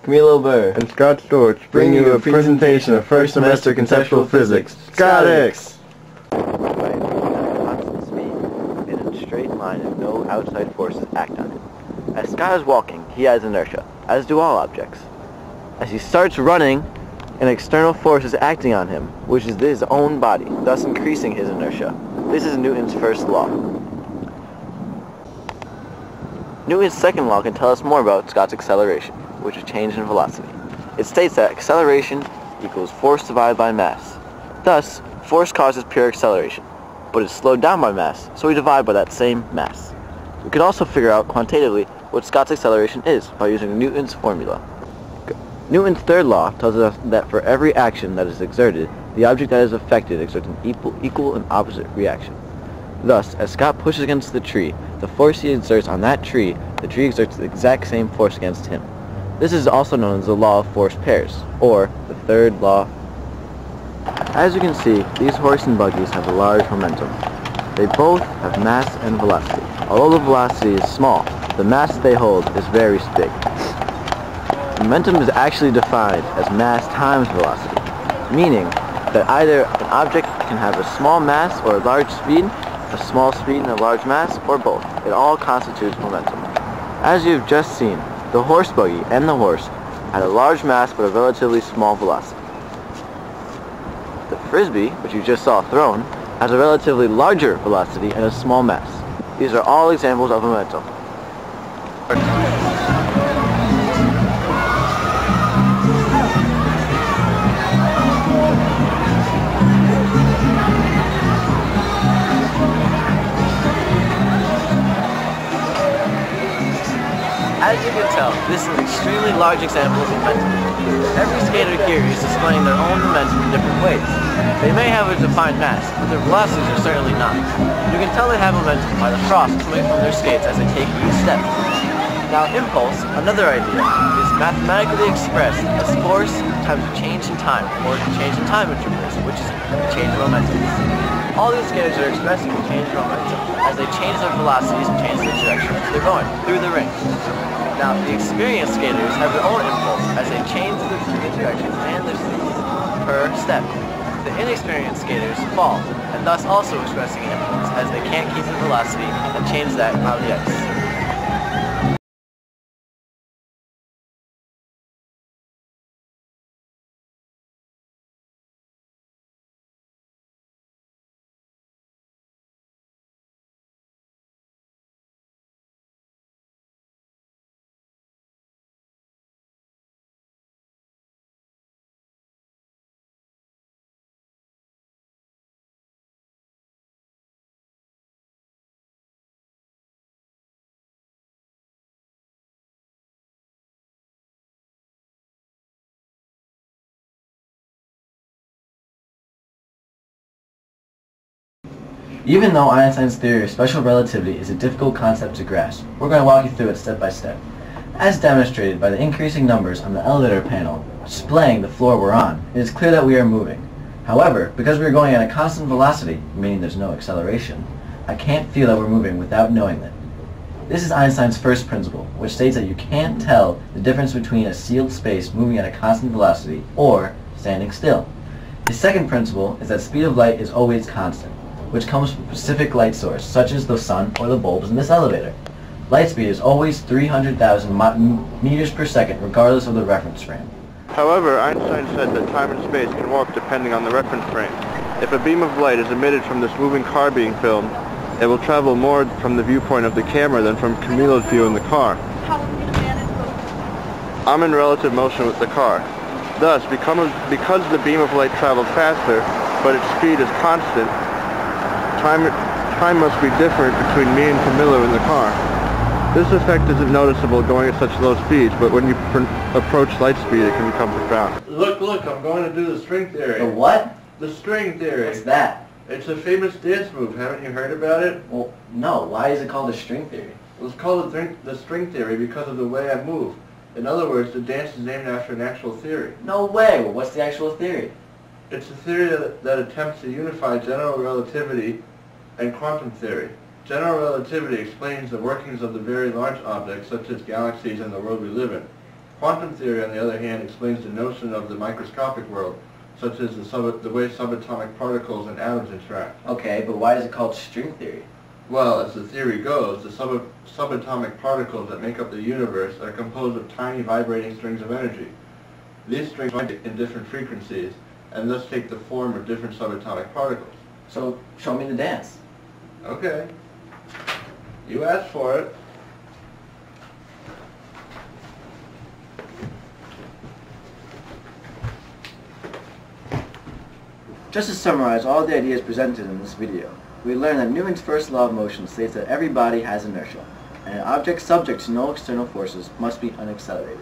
Camilo Burr and Scotics bring you a presentation of first semester conceptual physics. Scotics! Light moves at a constant speed in a straight line and no outside forces act on it. As Scott is walking, he has inertia, as do all objects. As he starts running, an external force is acting on him, which is his own body, thus increasing his inertia. This is Newton's first law. Newton's second law can tell us more about Scott's acceleration, which is change in velocity. It states that acceleration equals force divided by mass. Thus, force causes pure acceleration, but it's slowed down by mass, so we divide by that same mass. We can also figure out quantitatively what Scott's acceleration is by using Newton's formula. Newton's third law tells us that for every action that is exerted, the object that is affected exerts an equal and opposite reaction. Thus, as Scott pushes against the tree, the force he exerts on that tree, the tree exerts the exact same force against him. This is also known as the law of force pairs, or the third law. As you can see, these horse and buggies have a large momentum. They both have mass and velocity. Although the velocity is small, the mass they hold is very big. Momentum is actually defined as mass times velocity, meaning that either an object can have a small mass or a large speed, a small speed and a large mass, or both. It all constitutes momentum. As you've just seen, the horse buggy and the horse had a large mass but a relatively small velocity. The frisbee, which you just saw thrown, has a relatively larger velocity and a small mass. These are all examples of momentum. As you can tell, this is an extremely large example of momentum. Every skater here is displaying their own momentum in different ways. They may have a defined mass, but their velocities are certainly not. You can tell they have momentum by the frost coming from their skates as they take each step. Now impulse, another idea, is mathematically expressed as force times a change in time, or change in time intervals, which is a change in momentum. All these skaters are expressing the change in momentum as they change their velocities and change the direction they're going through the ring. Now, the experienced skaters have their own impulse as they change the direction and their speed per step. The inexperienced skaters fall, and thus also expressing an impulse as they can't keep the velocity and change that on the ice. Even though Einstein's theory of special relativity is a difficult concept to grasp, we're going to walk you through it step by step. As demonstrated by the increasing numbers on the elevator panel displaying the floor we're on, it is clear that we are moving. However, because we are going at a constant velocity, meaning there's no acceleration, I can't feel that we're moving without knowing that. This is Einstein's first principle, which states that you can't tell the difference between a sealed space moving at a constant velocity or standing still. His second principle is that speed of light is always constant, which comes from a specific light source, such as the sun or the bulbs in this elevator. Light speed is always 300,000 meters per second, regardless of the reference frame. However, Einstein said that time and space can warp depending on the reference frame. If a beam of light is emitted from this moving car being filmed, it will travel more from the viewpoint of the camera than from Camilo's view in the car. How are we going to manage both? I'm in relative motion with the car. Thus, because the beam of light travels faster, but its speed is constant, time must be different between me and Camilo in the car. This effect isn't noticeable going at such low speeds, but when you approach light speed, it can become profound. Look, I'm going to do the string theory. The what? The string theory. What's that? It's a famous dance move. Haven't you heard about it? Well, no. Why is it called the string theory? It was called the string theory because of the way I move. In other words, the dance is named after an actual theory. No way. Well, what's the actual theory? It's a theory that attempts to unify general relativity and quantum theory. General relativity explains the workings of the very large objects, such as galaxies and the world we live in. Quantum theory, on the other hand, explains the notion of the microscopic world, such as the way subatomic particles and atoms interact. Okay, but why is it called string theory? Well, as the theory goes, the subatomic particles that make up the universe are composed of tiny vibrating strings of energy. These strings vibrate in different frequencies, and thus take the form of different subatomic particles. So, show me the dance. Okay. You asked for it. Just to summarize all the ideas presented in this video, we learned that Newton's first law of motion states that every body has inertia, and an object subject to no external forces must be unaccelerated.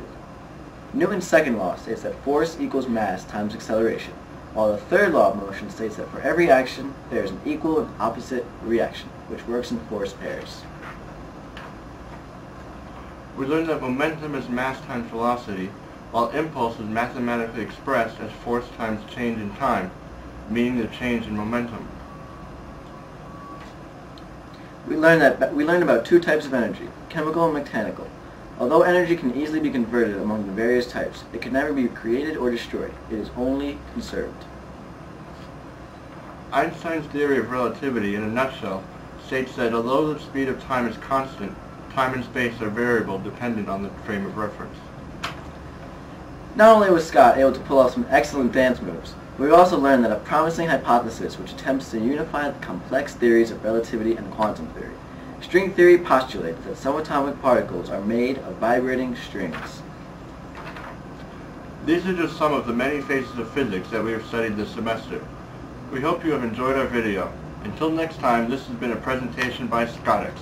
Newton's second law states that force equals mass times acceleration, while the third law of motion states that for every action there is an equal and opposite reaction, which works in force pairs. We learned that momentum is mass times velocity, while impulse is mathematically expressed as force times change in time, meaning the change in momentum. We learned about two types of energy, chemical and mechanical. Although energy can easily be converted among the various types, it can never be created or destroyed. It is only conserved. Einstein's theory of relativity, in a nutshell, states that although the speed of time is constant, time and space are variable dependent on the frame of reference. Not only was Scott able to pull off some excellent dance moves, we also learned that a promising hypothesis which attempts to unify the complex theories of relativity and quantum theory. String theory postulates that subatomic particles are made of vibrating strings. These are just some of the many phases of physics that we have studied this semester. We hope you have enjoyed our video. Until next time, this has been a presentation by Scotics.